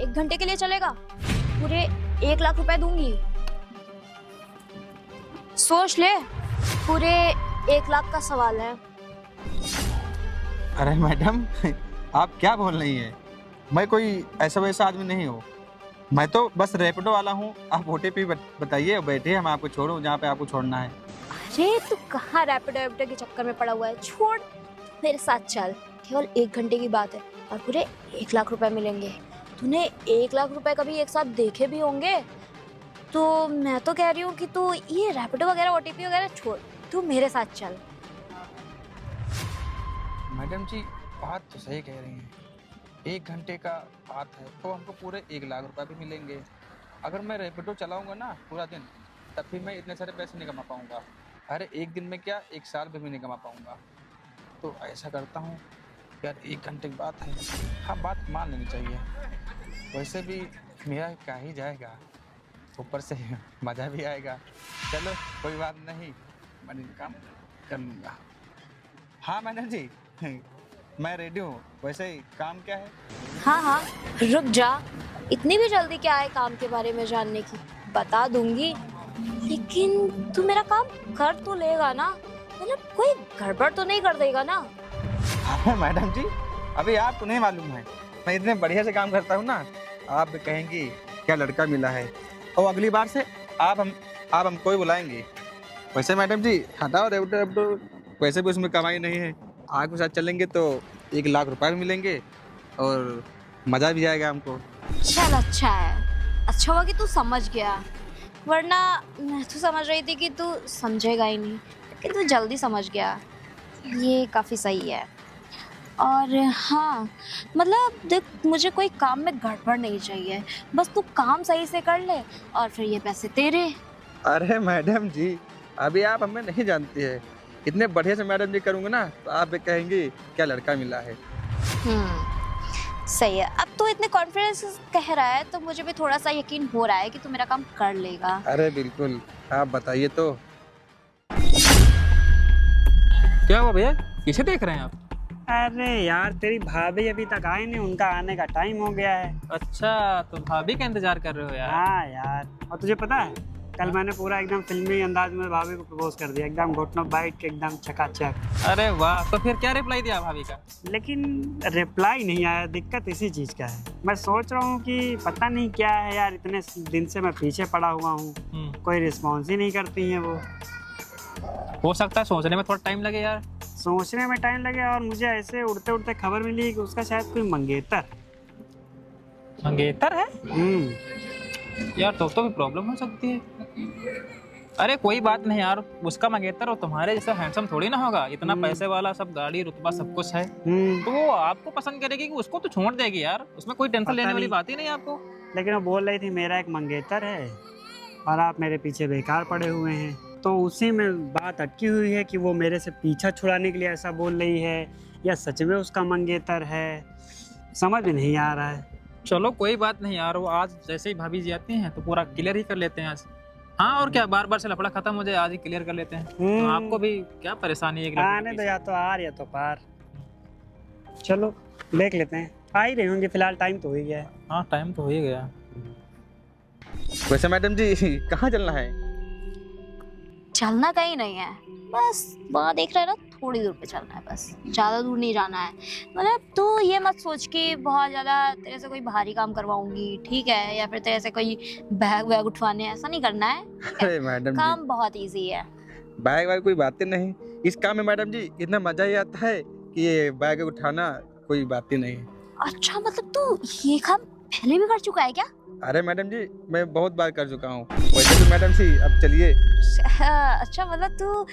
1 घंटे के लिए चलेगा? पूरे 1 लाख रुपए दूंगी। सोच ले, पूरे 1 लाख का सवाल है। अरे मैडम आप क्या बोल रही हैं? मैं कोई ऐसा वैसा आदमी नहीं हूँ। मैं तो बस रैपिडो वाला हूँ। आप ओटीपी बताइए, बैठिए, मैं आपको छोड़ूँ जहाँ पे आपको छोड़ना है। अरे तू कहाँ रैपिडो वैपिडो के चक्कर में पड़ा हुआ है? छोड़, मेरे साथ चल। केवल 1 घंटे की बात है और पूरे 1 लाख रुपए मिलेंगे। तूने 1 लाख रुपए कभी एक साथ देखे भी होंगे? तो मैं तो कह रही हूँ कि तू ये रैपिडो वगैरह ओटीपी वगैरह छोड़, तू मेरे साथ चल। मैडम जी बात तो सही कह रही हैं। 1 घंटे का बात है तो हमको पूरे 1 लाख रुपए भी मिलेंगे। अगर मैं रैपिडो चलाऊंगा ना पूरा दिन, तब भी मैं इतने सारे पैसे नहीं कमा पाऊंगा। अरे 1 दिन में क्या, 1 साल में भी नहीं कमा पाऊंगा। तो ऐसा करता हूँ यार, 1 घंटे की बात है, हाँ बात मान लेनी चाहिए। वैसे भी मेरा क्या ही जाएगा, ऊपर से मज़ा भी आएगा। चलो कोई बात नहीं, मैं काम कर लूँगा। हाँ मैडम जी मैं रेडी हूँ। वैसे ही काम क्या है? हाँ हाँ, रुक जा। इतनी भी जल्दी क्या है काम के बारे में जानने की? बता दूंगी, लेकिन तू मेरा काम कर तो लेगा ना? मतलब कोई गड़बड़ तो नहीं कर देगा ना? अरे मैडम जी अभी आपको नहीं मालूम है, मैं इतने बढ़िया से काम करता हूँ ना, आप भी कहेंगी क्या लड़का मिला है। और अगली बार से आप हमको ही बुलाएंगे। वैसे मैडम जी हटाओ रेवटो रेवटो, वैसे भी उसमें कमाई नहीं है। आपके साथ चलेंगे तो 1 लाख रुपए भी मिलेंगे और मज़ा भी आएगा हमको। चल अच्छा है, अच्छा हुआ कि तू समझ गया, वरना मैं तो समझ रही थी कि तू समझेगा ही नहीं, लेकिन तू जल्दी समझ गया। ये काफ़ी सही है। और हाँ, मतलब देख, मुझे कोई काम में गड़बड़ नहीं चाहिए, बस तू काम सही से कर ले और फिर ये पैसे तेरे। अरे मैडम जी अभी आप हमें नहीं जानती है, इतने बढ़िया से मैडम जी करूँगा ना तो आप भी कहेंगी क्या लड़का मिला है। सही है। अब तू इतने कॉन्फिडेंस कह रहा है तो मुझे भी थोड़ा सा यकीन हो रहा है कि तू मेरा काम कर लेगा। अरे बिल्कुल, आप बताइए तो। क्या हुआ भैया, पीछे देख रहे हैं आप? अरे यार तेरी भाभी अभी तक आई नहीं, उनका आने का टाइम हो गया है। अच्छा, तो भाभी का इंतजार कर रहे हो यार? हाँ यार, और तुझे पता है कल मैंने पूरा एकदम फिल्मी अंदाज में भाभी को प्रपोज कर दिया, एकदम घुटनों बाइट के एकदम चकाचक। अरे वाह, तो फिर क्या रिप्लाई दिया भाभी का? लेकिन रिप्लाई नहीं आया, दिक्कत इसी चीज़ का है। मैं सोच रहा हूँ कि पता नहीं क्या है यार, इतने दिन से मैं पीछे पड़ा हुआ हूँ, कोई रिस्पॉन्स ही नहीं करती हैं वो। हो सकता है सोचने में थोड़ा टाइम लगे यार। सोचने में टाइम लगे, और मुझे ऐसे उड़ते उड़ते खबर मिली कि उसका शायद कोई मंगेतर है यार, तो भी प्रॉब्लम हो सकती है। अरे कोई बात नहीं यार, उसका मंगेतर और तुम्हारे जैसा हैंडसम थोड़ी ना होगा, इतना पैसे वाला, सब गाड़ी रुतबा सब कुछ है, तो वो आपको पसंद करेगी कि उसको तो छोड़ देगी यार, उसमें कोई टेंशन लेने वाली बात ही नहीं आपको। लेकिन वो बोल रही थी मेरा एक मंगेतर है और आप मेरे पीछे बेकार पड़े हुए हैं, तो उसी में बात अटकी हुई है कि वो मेरे से पीछा छुड़ाने के लिए ऐसा बोल रही है या सच में उसका मंगेतर है, समझ में नहीं आ रहा है। चलो कोई बात नहीं यार, वो आज जैसे ही भाभी जी आती हैं तो पूरा क्लियर ही कर लेते हैं आज। हाँ और क्या, बार बार से लफड़ा खत्म हो जाए, आज ही क्लियर कर लेते हैं। तो आपको भी क्या परेशानी है? आने दो, या तो आर या तो पार। चलो देख लेते हैं, आ ही रही होंगी, फिलहाल टाइम तो हो ही गया है। हाँ टाइम तो हो ही गया। वैसे मैडम जी कहाँ चलना है? चलना कहीं नहीं है, बस वहाँ देख रहे हैं ना, थोड़ी दूर पे चलना है, बस ज़्यादा दूर नहीं जाना है। मतलब तू ये मत सोच कि बहुत ज़्यादा तेरे से कोई भारी काम करवाऊंगी, ठीक है, या फिर तेरे से कोई बैग वैग उठवाने, ऐसा नहीं करना है। अरे मैडम काम जी बहुत इजी है। बैग वैग कोई बातें नहीं, इस काम में मैडम जी इतना मजा ही आता है कि ये बैग उठाना कोई बात ही नहीं है। अच्छा, मतलब तू ये काम पहले भी कर चुका है क्या? अरे मैडम जी मैं बहुत बार कर चुका हूँ। वैसे भी मैडम जी अब चलिए। अच्छा, मतलब तू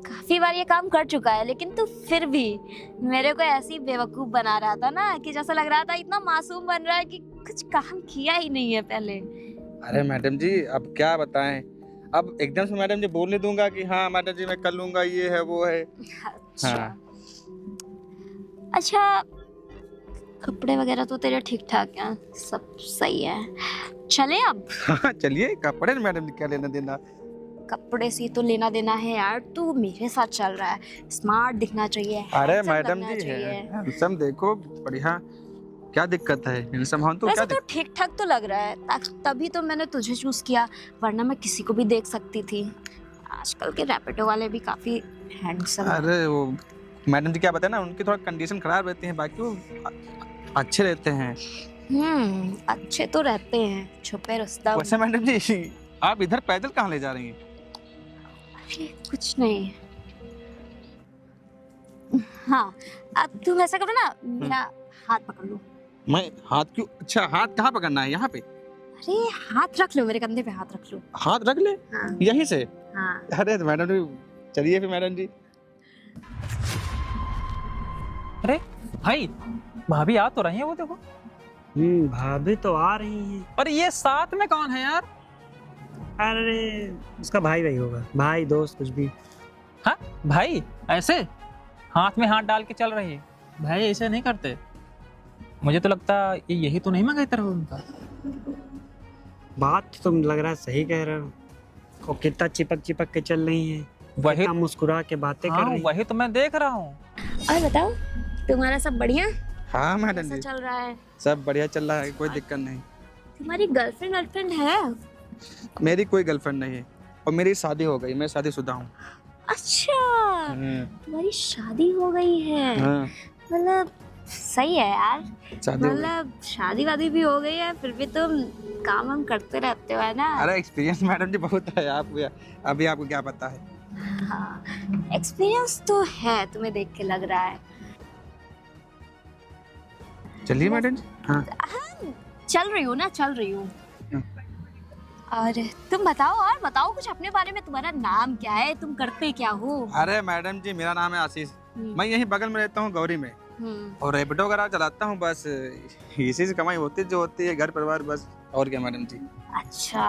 काफी बार ये काम कर चुका है, लेकिन तू फिर भी मेरे को ऐसी बेवकूफ बना रहा था ना, कि जैसा लग रहा था इतना मासूम बन रहा है कि कुछ काम किया ही नहीं है पहले। अरे मैडम जी अब क्या बताएं, अब एकदम से मैडम जी बोल नहीं दूंगा कि हाँ मैडम जी मैं कर लूंगा, ये है वो है। अच्छा हाँ। अच्छा, कपड़े वगैरह तो तेरे ठीक ठाक हैं, सब सही है, चले अब? हाँ चलिए, कपड़े मैडम जी क्या लेना देना। कपड़े से तो लेना देना है यार, तू मेरे साथ चल रहा है, स्मार्ट दिखना चाहिए, अरे handsome मैडम लगना जी चाहिए। हैंडसम देखो बढ़िया, क्या दिक्कत है? हैंडसम हूं तो क्या वैसे तो ठीक ठाक तो लग रहा है, तभी तो मैंने तुझे चूज किया, वरना मैं किसी को भी देख सकती थी। आजकल के रैपिडो वाले भी काफी हैंडसम हैं। अरे वो मैडम जी क्या बताए ना, उनकी थोड़ा कंडीशन खराब रहती है, बाकी वो अच्छे रहते हैं। अच्छे तो रहते हैं, छुपे रुस्तम। वैसे मैडम जी आप इधर पैदल कहाँ ले जा रही हैं? अरे कुछ नहीं। हाँ, अब तुम ऐसा करो ना, मेरा हाथ पकड़ लो। मैं हाथ क्यों? अच्छा हाथ कहाँ पकड़ना है? यहाँ पे? अरे हाथ रख लो, मेरे कंधे पे हाथ रख लो। हाथ रख ले हाँ यहीं से? हाँ। अरे तो मैडम जी चलिए फिर मैडम जी। अरे भाई, भाभी आ तो रही है, वो देखो। भाभी तो आ रही हैं। और ये साथ में कौन है यार? अरे उसका भाई भाई होगा, भाई दोस्त कुछ भी। हाँ भाई, ऐसे हाथ में हाथ डाल के चल रही है? भाई ऐसे नहीं करते। मुझे तो लगता ये यही तो नहीं मंगेतर हो उनका। बात तुम लग रहा है सही कह रहे हो। और कितना चिपक चिपक के चल रही हैं, वही कितना मुस्कुरा के बातें कर हाँ, रही हैं। वही तो मैं देख रहा हूँ। और बताओ, तुम्हारा सब बढ़िया? हाँ मैडम कैसा जी चल रहा है? सब बढ़िया चल रहा है, कोई दिक्कत नहीं। तुम्हारी गर्लफ्रेंड है? मेरी कोई गर्लफ्रेंड नहीं है और मेरी शादी हो गई, मैं शादीशुदा हूँ। अच्छा, तुम्हारी शादी हो गई है? हाँ, मतलब सही है यार। शादी हो गई। मतलब शादी वादी भी हो गई है, फिर भी तुम काम हम करते रहते हो, है ना? अरे एक्सपीरियंस मैडम जी बहुत है, आप अभी आपको क्या पता है? हाँ, एक्सपीरियंस तो है, तुम्हें देख के लग रहा है। चलिए मैडम जी। हाँ चल रही हूँ ना, चल रही हूँ। और तुम बताओ, और बताओ कुछ अपने बारे में। तुम्हारा नाम क्या है, तुम करते क्या हो? अरे मैडम जी मेरा नाम है आशीष, मैं यहीं बगल में रहता हूँ वगैरह में, और रैपिडो वगैरह चलाता हूँ। बस इसी से कमाई होती है, जो होती है घर परिवार, बस। और क्या मैडम जी? अच्छा,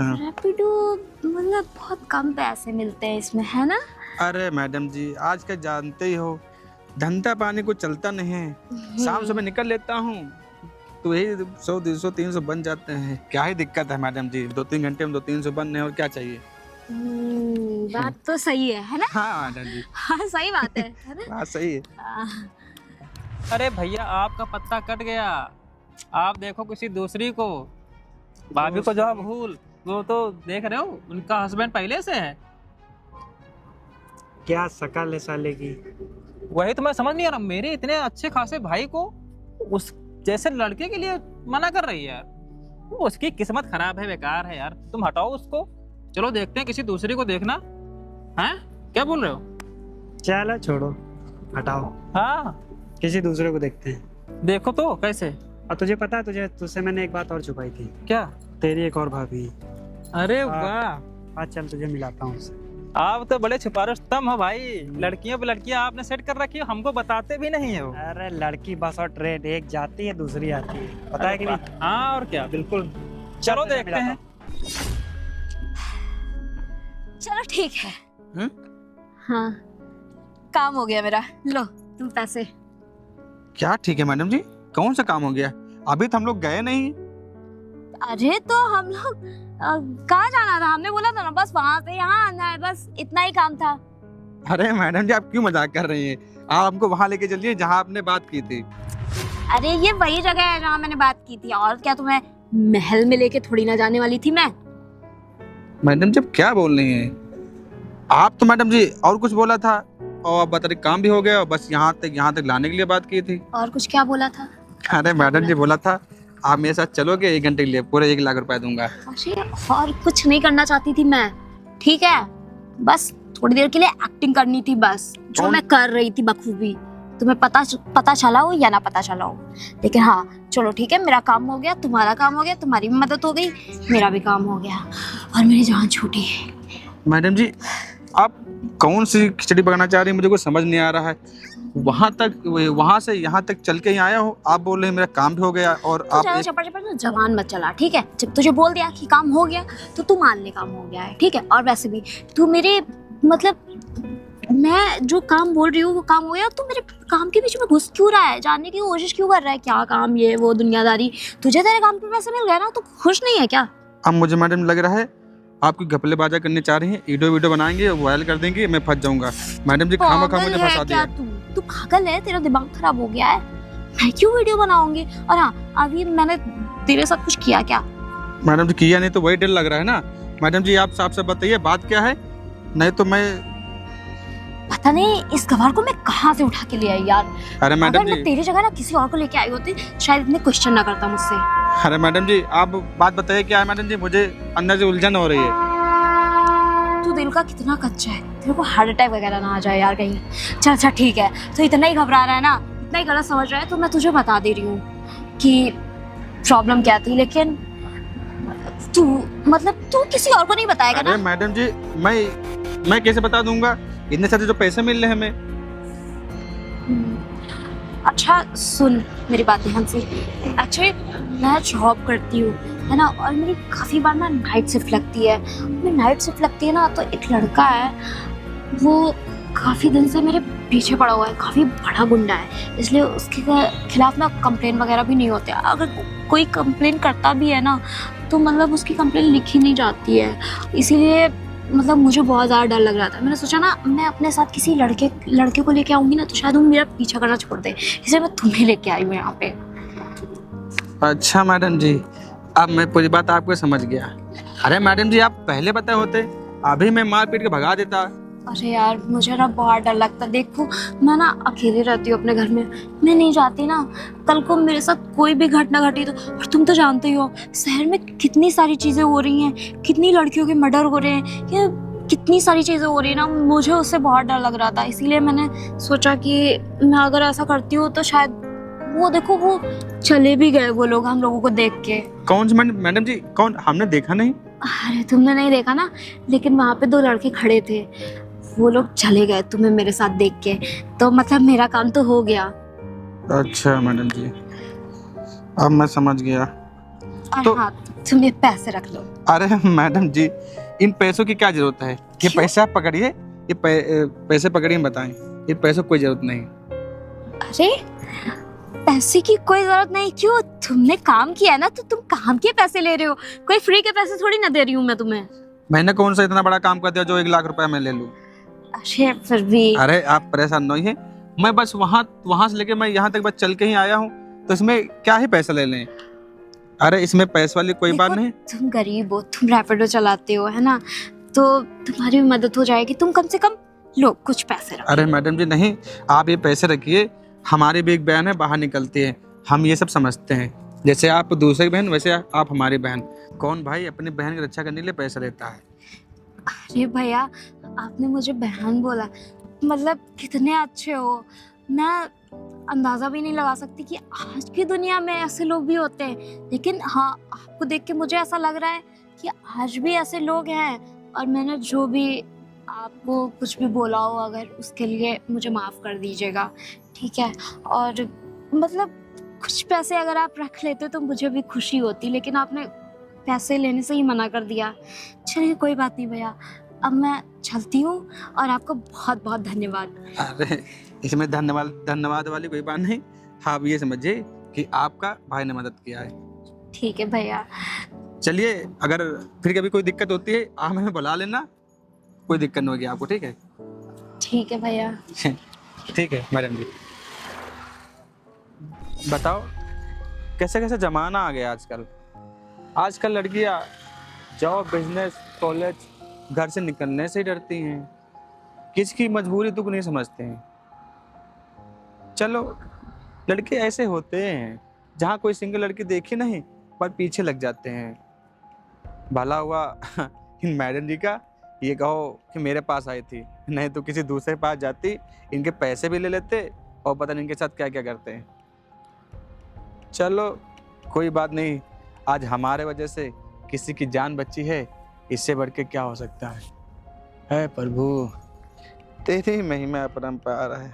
हाँ। रैपिडो मतलब बहुत कम पैसे मिलते हैं इसमें, है ना? अरे मैडम जी आजकल जानते ही हो, धंधा पानी को चलता नहीं है। शाम सुबह निकल लेता हूँ तो यही 100 200 300 बन जाते हैं। क्या ही दिक्कत है मैडम जी, 2-3 घंटे में 200-300 बनने हैं, और क्या चाहिए? बात तो सही है ना? हाँ मैडम जी हाँ सही बात है ना? बात सही है। अरे भैया, आपका पत्ता कट गया। आप देखो किसी दूसरी को। भाभी को जो भूल, वो तो देख रहे हो, उनका हस्बैंड पहले से है। क्या शकल है साले की। वही तो मैं समझ नहीं आ रहा, मेरे इतने अच्छे खासे भाई को उस जैसे लड़के के लिए मना कर रही है यार। वो उसकी किस्मत खराब है, बेकार है यार। तुम हटाओ उसको, चलो देखते हैं किसी दूसरी को देखना। हैं, क्या बोल रहे हो? चलो छोड़ो, हटाओ, हाँ किसी दूसरे को देखते हैं। देखो तो कैसे। और तुझे पता है, तुझसे मैंने एक बात और छुपाई थी। क्या? तेरी एक और भाभी। अरे हाँ। वाह, आज चल तुझे मिलाता हूँ उससे। आप तो बड़े छुपारुस्तम हो भाई। लड़कियों पे लड़कियां आपने सेट कर रखी हो, हमको बताते भी नहीं हो। अरे लड़की बस और ट्रेन, एक जाती है दूसरी आती है, पता है कि नहीं? हाँ और क्या, बिल्कुल। चलो तुझे देखते मिलाता हैं। चलो ठीक है। हम्म? हाँ, काम हो गया मेरा। लो तुम पैसे। क्या ठीक है मैडम जी, कौन सा काम हो गया? अभी तो हम लोग गए नहीं। अरे तो हम लोग कहाँ जाना था? हमने बोला था ना बस वहां से यहाँ आना है, बस इतना ही काम था। अरे मैडम जी आप क्यों मजाक कर रही हैं? आप हमको वहाँ लेके चलिए जहाँ आपने बात की थी। अरे ये वही जगह है जहाँ मैंने बात की थी। और क्या, तुम्हें महल में लेके थोड़ी ना जाने वाली थी मैं। मैडम जी क्या बोल रही हैं? आप तो मैडम जी और कुछ बोला था, और आप बता रही काम भी हो गया, और बस यहाँ तक लाने के लिए बात की थी। और कुछ क्या बोला था? अरे मैडम जी बोला था आप मेरे साथ चलोगे 1 घंटे के लिए, पूरे 1 लाख रुपए दूंगा। अरे और कुछ नहीं करना चाहती थी मैं, ठीक है? बस थोड़ी देर के लिए एक्टिंग करनी थी, बस जो कौन? मैं कर रही थी बखूबी। तुम्हें पता चला हो या ना पता चला हो, लेकिन हाँ चलो ठीक है, मेरा काम हो गया, तुम्हारा काम हो गया, तुम्हारी भी मदद हो गई, मेरा भी काम हो गया, और मेरी जान छूटी। मैडम जी आप कौन सी खिचड़ी पकाना चाह रही हैं, मुझे कुछ समझ नहीं आ रहा है। वहाँ से यहाँ तक चल के ही आया हो, आप बोल रहे हैं मेरा काम भी हो गया, और तो आप ज्यादा चपड़ चपड़ ना जबान मत चला, ठीक है? जब तुझे बोल दिया कि काम हो गया तो तू मान ले काम हो गया है, ठीक है? और वैसे भी तू मेरे मतलब मैं जो काम बोल रही हूँ वो काम हो गया, तू मेरे काम के बीच में घुस क्यों रहा है? जानने की कोशिश क्यों कर रहा है क्या काम, ये वो दुनियादारी? तुझे तेरे काम पे पैसे मिल गए ना, तो खुश नहीं है क्या? अब मुझे मैडम लग रहा है आपकी घपले बाजा करने चाह रही हैं, वीडियो बनाएंगे, वायरल कर देंगे, मैं फंस जाऊंगा। मैडम जी खामा खा मुझे पागल फंसा है क्या दिया। तू पागल है, तेरा दिमाग खराब हो गया है। मैं क्यों वीडियो बनाऊंगी? और हाँ, अभी मैंने तेरे साथ कुछ किया क्या? मैडम जी किया नहीं तो वही डर लग रहा है ना। मैडम जी आप साफ साफ बताइए बात क्या है, नहीं तो मैं। पता नहीं इस गवार को मैं कहाँ से उठा के ले आई यार। अरे मैडम अगर जी, मैं तेरी जगह ना किसी और को लेके आई होती, शायद इतने क्वेश्चन ना करता मुझसे। अरे मैडम जी आप बात बताइए क्या है मैडम जी, मुझे अंदर से उलझन हो रही है। तू दिल का कितना कच्चा है, तेरे को हार्ट अटैक वगैरह ना आ जाए यार कहीं। चल अच्छा ठीक है, तो इतना ही घबरा रहा है ना, इतना ही गलत समझ रहा है, तो मैं तुझे बता दे रही हूँ कि प्रॉब्लम क्या थी। लेकिन तू किसी और को नहीं बताएगा अरे ना? मैडम जी मैं कैसे बता दूंगा, इतने सारे जो पैसे मिल रहे हैं हमें। अच्छा सुन मेरी बात ध्यान से। एक्चुअली मैं जॉब करती हूँ है ना, और मेरी काफ़ी बार ना नाइट शिफ्ट लगती है। मेरी नाइट शिफ्ट लगती है ना, तो एक लड़का है, वो काफ़ी दिन से मेरे पीछे पड़ा हुआ है, काफ़ी बड़ा गुंडा है, इसलिए उसके खिलाफ ना कंप्लेन वगैरह भी नहीं होते। अगर कोई कंप्लेन करता भी है ना, तो मतलब उसकी कंप्लेन लिखी नहीं जाती है। इसीलिए मतलब मुझे बहुत ज़्यादा डर लग रहा था। मैंने सोचा ना मैं अपने साथ किसी लड़के को लेके आऊँगी ना, तो शायद वो मेरा पीछा करना छोड़ दे, इसलिए मैं तुम्हें लेके आई हूँ यहाँ पे। अच्छा मैडम जी, अब मैं पूरी बात आपको समझ गया। अरे मैडम जी आप पहले बताए होते, अभी मैं मार पीट के भगा देता। अरे यार मुझे ना बहुत डर लगता है। देखो मैं ना अकेले रहती हूँ अपने घर में, मैं नहीं चाहती ना कल को मेरे साथ कोई भी घटना घटी तो। और तुम तो जानते ही हो शहर में कितनी सारी चीज़ें हो रही हैं, कितनी लड़कियों के मर्डर हो रहे हैं, या कितनी सारी चीज़ें हो रही है ना, मुझे उससे बहुत डर लग रहा था। इसीलिए मैंने सोचा कि मैं अगर ऐसा करती हूँ तो शायद वो देखो वो चले भी गए वो लोग हम लोगों को देख के। कौन से मैडम जी, कौन? हमने देखा नहीं। अरे तुमने नहीं देखा ना, लेकिन वहाँ पे 2 लड़के खड़े थे, वो लोग चले गए तुम्हें मेरे साथ देख के, तो मतलब मेरा काम तो हो गया। अच्छा मैडम जी अब मैं समझ गया। और तो- हाँ तुम ये पैसे रख लो। अरे मैडम जी इन पैसों की क्या जरूरत है? ये क्यों? पैसे आप पकड़िए, ये पैसे पकड़िए, बताएं। ये पैसों की कोई जरूरत नहीं। अरे पैसे की कोई जरूरत नहीं क्यों? तुमने काम किया है ना, तो तुम काम के पैसे ले रहे हो, कोई फ्री के पैसे थोड़ी ना दे रही हूँ मैं तुम्हें। मैंने कौन सा इतना बड़ा काम कर दिया जो 1 लाख रुपए मैं ले लूं? अरे फिर भी अरे आप परेशान नहीं है, मैं बस वहां से लेके मैं यहाँ तक बस चल के ही आया हूँ, तो इसमें क्या ही पैसा ले लें? अरे इसमें पैसे वाली कोई बात देखो, नहीं। तुम गरीब हो, तुम रैपिडो चलाते हो है ना, तो तुम्हारी भी मदद हो जाएगी। तुम कम से कम लो कुछ पैसे रखो। अरे मैडम जी नहीं, आप ये पैसे रखिए, हमारी भी एक बहन है बाहर निकलती है, हम ये सब समझते हैं। जैसे आप दूसरी बहन वैसे आप हमारी बहन। कौन भाई अपनी बहन की रक्षा करने के लिए पैसा लेता है? अरे भैया आपने मुझे बहन बोला, मतलब कितने अच्छे हो। मैं अंदाज़ा भी नहीं लगा सकती कि आज की दुनिया में ऐसे लोग भी होते हैं। लेकिन हाँ आपको देख के मुझे ऐसा लग रहा है कि आज भी ऐसे लोग हैं, और मैंने जो भी आपको कुछ भी बोला हो अगर उसके लिए मुझे माफ़ कर दीजिएगा, ठीक है। और मतलब कुछ पैसे अगर आप रख लेते तो मुझे भी खुशी होती, लेकिन आपने पैसे लेने से ही मना कर दिया। चलिए कोई बात नहीं भैया, अब मैं चलती हूँ, और आपको बहुत बहुत धन्यवाद। अरे इसमें धन्यवाद वाली कोई बात नहीं, आप ये समझिए कि आपका भाई ने मदद किया है। ठीक है भैया। चलिए अगर फिर कभी कोई दिक्कत होती है आप हमें बुला लेना, कोई दिक्कत नहीं होगी आपको, ठीक है? ठीक है भैया। ठीक है मैडम जी। बताओ कैसे कैसे जमाना आ गया आजकल लड़कियां जॉब, बिजनेस, कॉलेज, घर से निकलने से ही डरती हैं, किसकी मजबूरी तुक नहीं समझते हैं। चलो लड़के ऐसे होते हैं, जहाँ कोई सिंगल लड़की देखी नहीं पर पीछे लग जाते हैं। भला हुआ इन मैडम जी का ये कहो कि मेरे पास आई थी, नहीं तो किसी दूसरे के पास जाती, इनके पैसे भी ले लेते और पता नहीं इनके साथ क्या क्या करते हैं। चलो कोई बात नहीं, आज हमारे वजह से किसी की जान बची है, इससे बढ़ के क्या हो सकता है। हे प्रभु तेरी महिमा अपरंपार है।